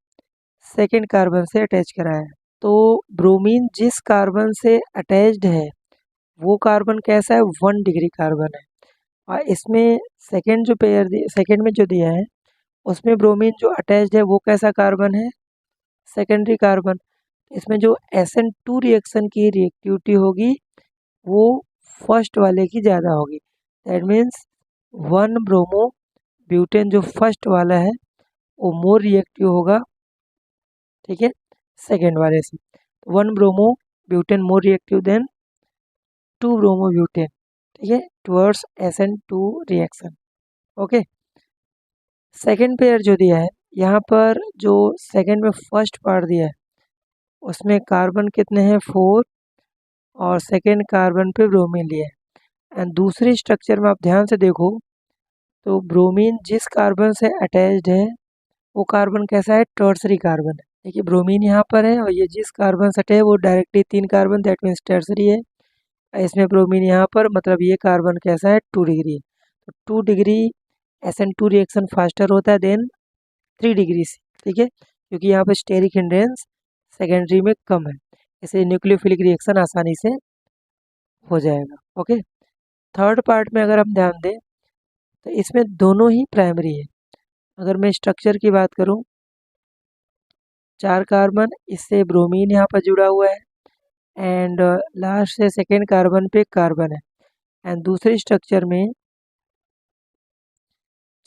सेकेंड कार्बन से अटैच करा है। तो ब्रोमीन जिस कार्बन से अटैच्ड है वो कार्बन कैसा है, 1 डिग्री कार्बन है। और इसमें सेकेंड जो पेयर सेकेंड में जो दिया है उसमें ब्रोमीन जो अटैच्ड है वो कैसा कार्बन है, सेकेंडरी कार्बन। इसमें जो SN2 रिएक्शन की रिएक्टिविटी होगी वो फर्स्ट वाले की ज़्यादा होगी। दैट मीन्स 1 ब्रोमो ब्यूटेन जो फर्स्ट वाला है वो मोर रिएक्टिव होगा, ठीक है, सेकेंड वाले से। 1 bromo butane more reactive than 2 bromo butane, ठीक है, towards SN2 reaction. Okay, second pair जो दिया है यहाँ पर, जो सेकेंड में फर्स्ट पार्ट दिया है उसमें कार्बन कितने हैं, 4, और सेकेंड कार्बन पे ब्रोमीन लिया है। एंड दूसरी स्ट्रक्चर में आप ध्यान से देखो तो ब्रोमीन जिस कार्बन से अटैच्ड है वो कार्बन कैसा है, टर्सरी कार्बन है। देखिए ब्रोमीन यहाँ पर है और ये जिस कार्बन से अटैच है वो directly 3 carbon, that means tertiary है। इसमें ब्रोमीन यहाँ पर, मतलब ये कार्बन कैसा है, 2 डिग्री है। तो 2 डिग्री SN2 रिएक्शन फास्टर होता है देन 3 डिग्री से। ठीक है, क्योंकि यहाँ पर स्टेरिक हिंड्रेंस सेकेंडरी में कम है, इसे न्यूक्लियोफिलिक रिएक्शन आसानी से हो जाएगा। ओके, थर्ड पार्ट में अगर हम ध्यान दें तो इसमें दोनों ही प्राइमरी है। अगर मैं स्ट्रक्चर की बात करूं, 4 कार्बन, इससे ब्रोमीन यहाँ पर जुड़ा हुआ है एंड लास्ट से सेकेंड कार्बन पे कार्बन है। एंड दूसरे स्ट्रक्चर में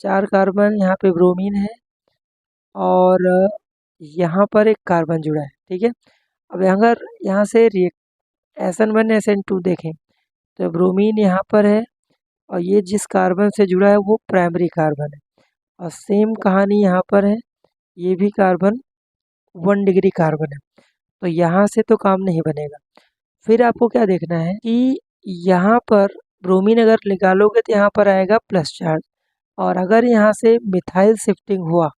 4 कार्बन, यहाँ पे ब्रोमीन है और यहाँ पर एक कार्बन जुड़ा है। ठीक है, अब अगर यहाँ से SN1 SN2 देखें तो ब्रोमीन यहाँ पर है और ये जिस कार्बन से जुड़ा है वो प्राइमरी कार्बन है, और सेम कहानी यहाँ पर है, ये भी कार्बन 1 डिग्री कार्बन है। तो यहाँ से तो काम नहीं बनेगा। फिर आपको क्या देखना है कि यहाँ पर ब्रोमीन अगर निकालोगे तो यहाँ पर आएगा प्लस चार्ज, और अगर यहाँ से मिथाइल शिफ्टिंग हुआ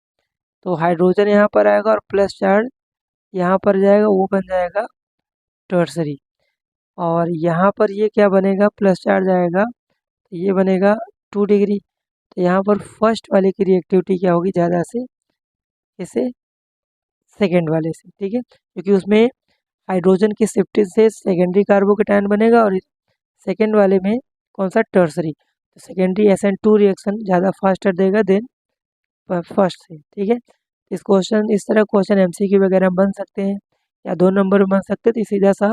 तो हाइड्रोजन यहाँ पर आएगा और प्लस चार्ज यहाँ पर जाएगा, वो बन जाएगा टर्सरी। और यहाँ पर ये क्या बनेगा, प्लस चार्ज आएगा तो ये बनेगा 2 डिग्री। तो यहाँ पर फर्स्ट वाले की रिएक्टिविटी क्या होगी, ज़्यादा से इसे सेकेंड वाले से। ठीक है, क्योंकि उसमें हाइड्रोजन की शिफ्टिंग से सेकेंडरी कार्बोकेटायन बनेगा और सेकेंड वाले में कौन सा, टर्सरी। तो सेकेंडरी SN2 रिएक्शन ज़्यादा फास्टर देगा देन फर्स्ट से। ठीक है, इस इस तरह क्वेश्चन MCQ वगैरह बन सकते हैं या 2 नंबर में बन सकते हैं। तो सीधा सा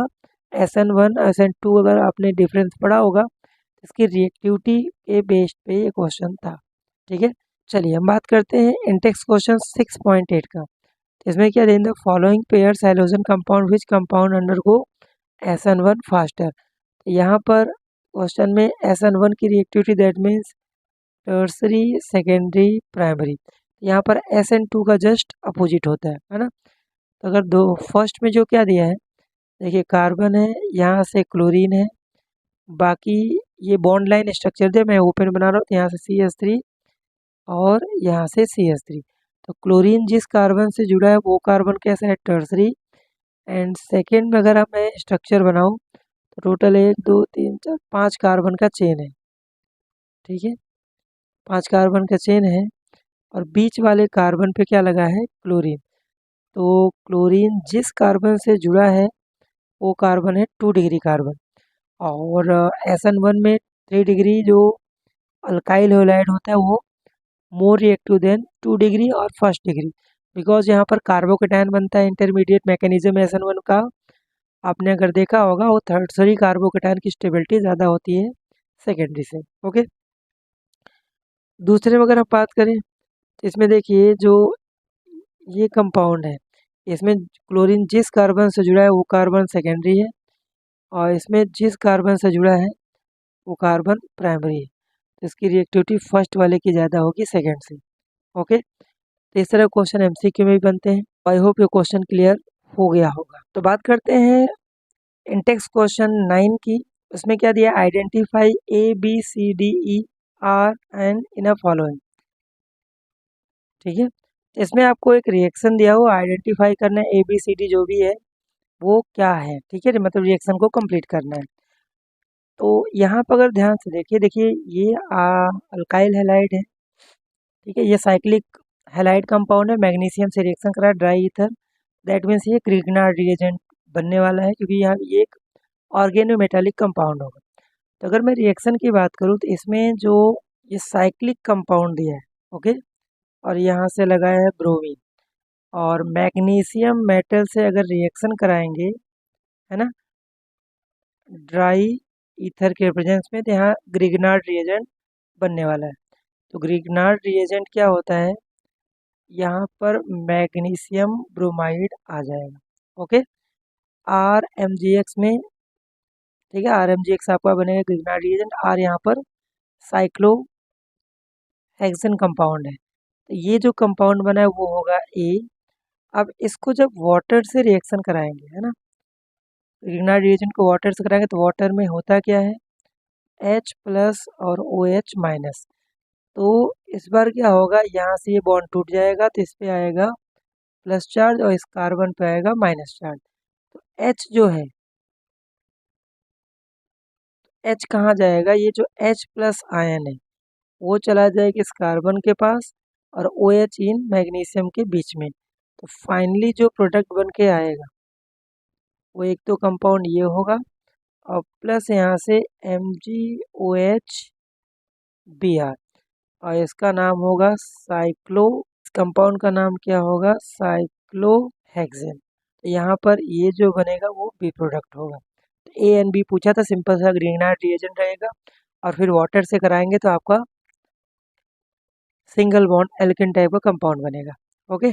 SN1 SN2 अगर आपने डिफरेंस पढ़ा होगा इसकी रिएक्टिविटी के बेस्ड पे ये क्वेश्चन था। ठीक है, चलिए हम बात करते हैं इंटेक्स क्वेश्चन 6.8 का। इसमें क्या देंगे, following pairs halogen compound which compound undergo SN1 faster. यहाँ पर क्वेश्चन में SN1 की reactivity that means tertiary, secondary, primary. यहाँ पर SN2 का जस्ट अपोजिट होता है ना। तो अगर दो फर्स्ट में जो क्या दिया है, देखिए कार्बन है, यहाँ से क्लोरीन है, बाकी ये बॉन्ड लाइन स्ट्रक्चर दे, मैं ओपन बना रहा हूँ, तो यहाँ से CH3 और यहाँ से CH3। तो क्लोरीन जिस कार्बन से जुड़ा है वो कार्बन कैसा है, टर्सरी। एंड सेकेंड में अगर मैं स्ट्रक्चर बनाऊँ तो टोटल 1 2 3 4 5 कार्बन का चेन है, ठीक है, 5 कार्बन का चेन है और बीच वाले कार्बन पे क्या लगा है, क्लोरीन। तो क्लोरीन जिस कार्बन से जुड़ा है वो कार्बन है 2 डिग्री कार्बन, और SN1 में 3 डिग्री जो अल्काइल हैलाइड होता है वो मोर रिएक्टिव देन 2 डिग्री और फर्स्ट डिग्री, बिकॉज यहाँ पर कार्बोकेटायन बनता है। इंटरमीडिएट मैकेनिज्म SN1 का आपने अगर देखा होगा, वो थर्सरी कार्बोकेटायन की स्टेबिलिटी ज़्यादा होती है सेकेंडरी से। ओके, दूसरे में अगर हम बात करें तो इसमें देखिए जो ये कंपाउंड है, इसमें क्लोरीन जिस कार्बन से जुड़ा है वो कार्बन सेकेंडरी है, और इसमें जिस कार्बन से जुड़ा है वो कार्बन प्राइमरी है। तो इसकी रिएक्टिविटी फर्स्ट वाले की ज़्यादा होगी सेकेंड से। ओके, तो इस तरह क्वेश्चन MCQ में भी बनते हैं। आई होप ये क्वेश्चन क्लियर हो गया होगा। तो बात करते हैं इंटेक्स क्वेश्चन 9 की। उसमें क्या दिया, identify ABCDER and in a following, ठीक है। इसमें आपको एक रिएक्शन दिया हुआ, आइडेंटिफाई करना है ABCD जो भी है वो क्या है, ठीक है, मतलब रिएक्शन को कंप्लीट करना है। तो यहाँ पर अगर ध्यान से देखिए, ये अल्काइल हैलाइड है, ठीक है, ये साइक्लिक हैलाइड कंपाउंड है, मैग्नीशियम से रिएक्शन करा ड्राई ईथर, दैट मीन्स ये क्रिग्नार्ड रिएजेंट बनने वाला है, क्योंकि यहाँ ये एक ऑर्गेनोमेटालिक कंपाउंड होगा। तो अगर मैं रिएक्शन की बात करूँ तो इसमें जो ये साइक्लिक कंपाउंड दिया है, ओके, और यहाँ से लगाया है ब्रोमीन, और मैग्नीशियम मेटल से अगर रिएक्शन कराएंगे, है ना, ड्राई ईथर के प्रेजेंस में, तो यहाँ ग्रिग्नार्ड रिएजेंट बनने वाला है। तो ग्रिग्नार्ड रिएजेंट क्या होता है, यहाँ पर मैग्नीशियम ब्रोमाइड आ जाएगा। ओके, RMgX में, ठीक है, RMgX आपका बनेगा ग्रिग्नार्ड रिएजेंट, और यहाँ पर साइक्लो हेक्सेन कंपाउंड है। तो ये जो कंपाउंड बना है वो होगा A। अब इसको जब वाटर से रिएक्शन कराएंगे, है ना, ग्रिग्नार्ड रिएजेंट को वाटर से कराएंगे, तो वाटर में होता क्या है, H प्लस और OH माइनस। तो इस बार क्या होगा, यहाँ से ये बॉन्ड टूट जाएगा, तो इस पे आएगा प्लस चार्ज और इस कार्बन पे आएगा माइनस चार्ज। तो H जो है, H कहाँ जाएगा, ये जो H प्लस आयन है वो चला जाएगा इस कार्बन के पास और OH इन मैग्नीशियम के बीच में। तो फाइनली जो प्रोडक्ट बन के आएगा वो एक तो कंपाउंड ये होगा, और प्लस यहाँ से MgOH और इसका नाम होगा साइक्लो, कंपाउंड का नाम क्या होगा, साइक्लोहेक्सेन। तो यहाँ पर ये जो बनेगा वो बी प्रोडक्ट होगा। तो A एंड B पूछा था, सिंपल सा ग्रिग्नार्ड रिएजेंट रहेगा, और फिर वाटर से कराएंगे तो आपका सिंगल बॉन्ड एल्केन टाइप का कंपाउंड बनेगा। ओके,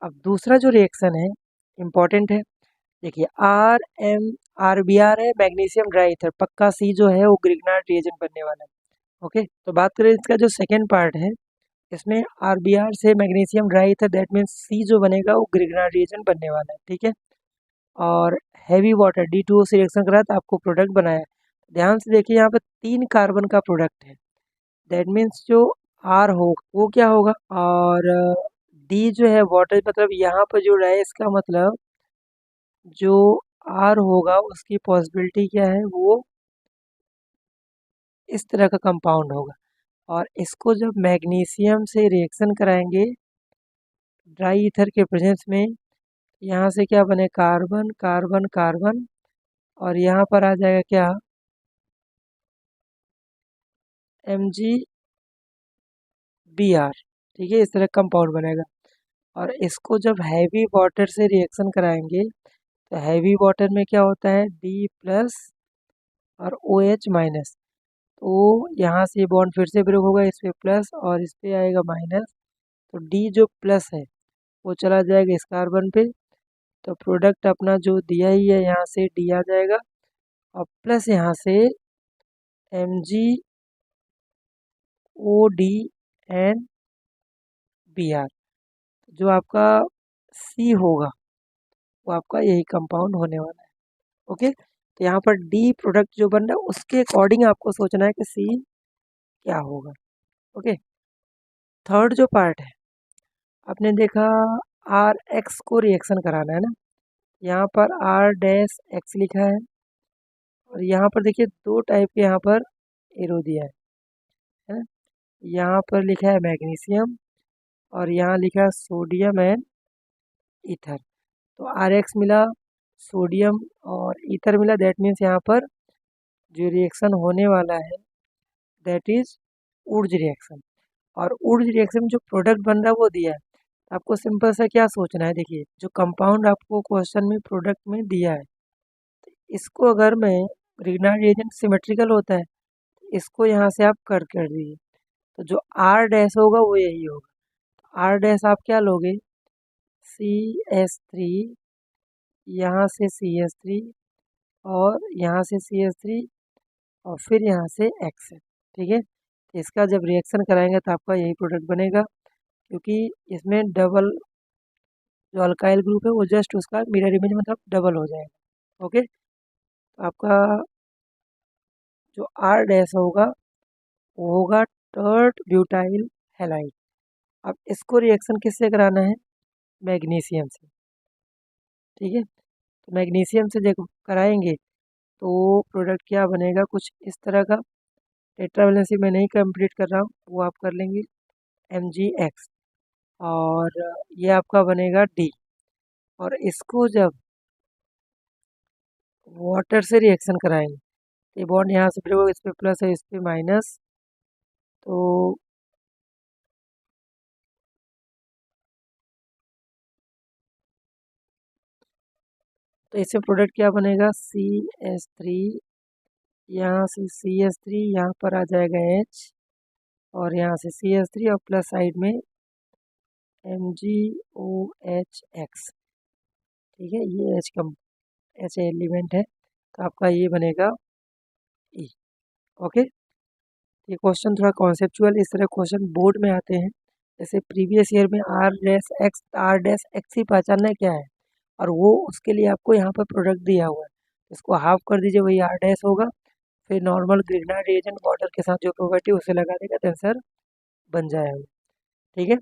अब दूसरा जो रिएक्शन है इम्पॉर्टेंट है, देखिए RmRbr है, मैग्नीशियम ड्राई ईथर, पक्का C जो है वो ग्रिग्नार्ड रिएजेंट बनने वाला है। ओके, तो बात करें इसका जो सेकेंड पार्ट है, इसमें RBr से magnesium dry ether, that means C जो बनेगा वो ग्रिग्नार्ड रिएजेंट बनने वाला है, ठीक है। और हैवी वाटर D2O से रिएक्शन करा तो आपको प्रोडक्ट बनाया। ध्यान से देखिए, यहाँ पर 3 कार्बन का प्रोडक्ट है, दैट मीन्स जो R हो वो क्या होगा, और D जो है वाटर, मतलब यहाँ पर जो है इसका मतलब जो R होगा उसकी पॉसिबिलिटी क्या है, वो इस तरह का कंपाउंड होगा, और इसको जब मैग्नीशियम से रिएक्शन कराएंगे ड्राई ईथर के प्रेजेंस में, यहाँ से क्या बने, कार्बन कार्बन कार्बन, और यहाँ पर आ जाएगा क्या, MgBr, ठीक है, इस तरह कंपाउंड बनेगा। और इसको जब हैवी वाटर से रिएक्शन कराएंगे तो हैवी वाटर में क्या होता है, D प्लस और OH माइनस। तो यहाँ से बॉन्ड फिर से ब्रेक होगा, इस पे प्लस और इस पे आएगा माइनस, तो D जो प्लस है वो चला जाएगा इस कार्बन पे, तो प्रोडक्ट अपना जो दिया ही है यहाँ से D आ जाएगा, और प्लस यहाँ से MgOD एंड Br, जो आपका C होगा वो आपका यही कंपाउंड होने वाला है। ओके, तो यहाँ पर D प्रोडक्ट जो बन रहा है उसके अकॉर्डिंग आपको सोचना है कि C क्या होगा। ओके, थर्ड जो पार्ट है, आपने देखा RX को रिएक्शन कराना है ना, यहाँ पर R डैश X लिखा है, और यहाँ पर देखिए 2 टाइप के यहाँ पर एरो दिया है ना? यहाँ पर लिखा है मैग्नीशियम और यहाँ लिखा है सोडियम एंड ईथर। तो RX मिला, सोडियम और ईथर मिला, दैट मीन्स यहाँ पर जो रिएक्शन होने वाला है दैट इज ऊर्ज रिएक्शन। और ऊर्ज रिएक्शन में जो प्रोडक्ट बन रहा है वो दिया है। आपको सिंपल सा क्या सोचना है, देखिए जो कंपाउंड आपको क्वेश्चन में प्रोडक्ट में दिया है, इसको अगर मैं ग्रिग्नार्ड रिएजेंट सिमेट्रिकल होता है, इसको यहाँ से आप कर दीजिए, तो जो R डैश होगा वो यही होगा। R डैश आप क्या लोगे, CH3, यहाँ से CH3 और यहाँ से CH3 और फिर यहाँ से X है, ठीक है। तो इसका जब रिएक्शन कराएंगे तो आपका यही प्रोडक्ट बनेगा, क्योंकि इसमें डबल जो अल्काइल ग्रुप है वो जस्ट उसका मिरर इमेज मतलब डबल हो जाएगा। ओके, तो आपका जो R डैश होगा वो होगा टर्ट ब्यूटाइल हैलाइड। अब इसको रिएक्शन किससे कराना है, मैग्नीशियम से, ठीक है। तो मैग्नीशियम से जब कराएंगे तो प्रोडक्ट क्या बनेगा, कुछ इस तरह का। टेट्रावैलेंसी मैं नहीं कंप्लीट कर रहा हूँ, वो आप कर लेंगे, MgX। और ये आपका बनेगा D। और इसको जब वाटर से रिएक्शन कराएंगे, ये बॉन्ड यहाँ से ब्रेक होगा, इस पे प्लस है इस पे माइनस, तो इससे प्रोडक्ट क्या बनेगा, CH3, यहाँ से CH3, यहाँ पर आ जाएगा H और यहाँ से CH3 और प्लस साइड में MgOHX, ठीक है। ये H एलिमेंट है, तो आपका ये बनेगा E। ओके, ये क्वेश्चन थोड़ा कॉन्सेप्चुअल इस तरह क्वेश्चन बोर्ड में आते हैं। जैसे प्रीवियस ईयर में R डैश एक्स ही पहचानना है क्या है, और वो उसके लिए आपको यहाँ पर प्रोडक्ट दिया हुआ है, इसको हाफ कर दीजिए, वही R डैश होगा। फिर नॉर्मल ग्रिग्नार्ड रिएजेंट बॉर्डर के साथ जो प्रॉपर्टी उसे लगा देगा, तो आंसर बन जाएगा, ठीक है।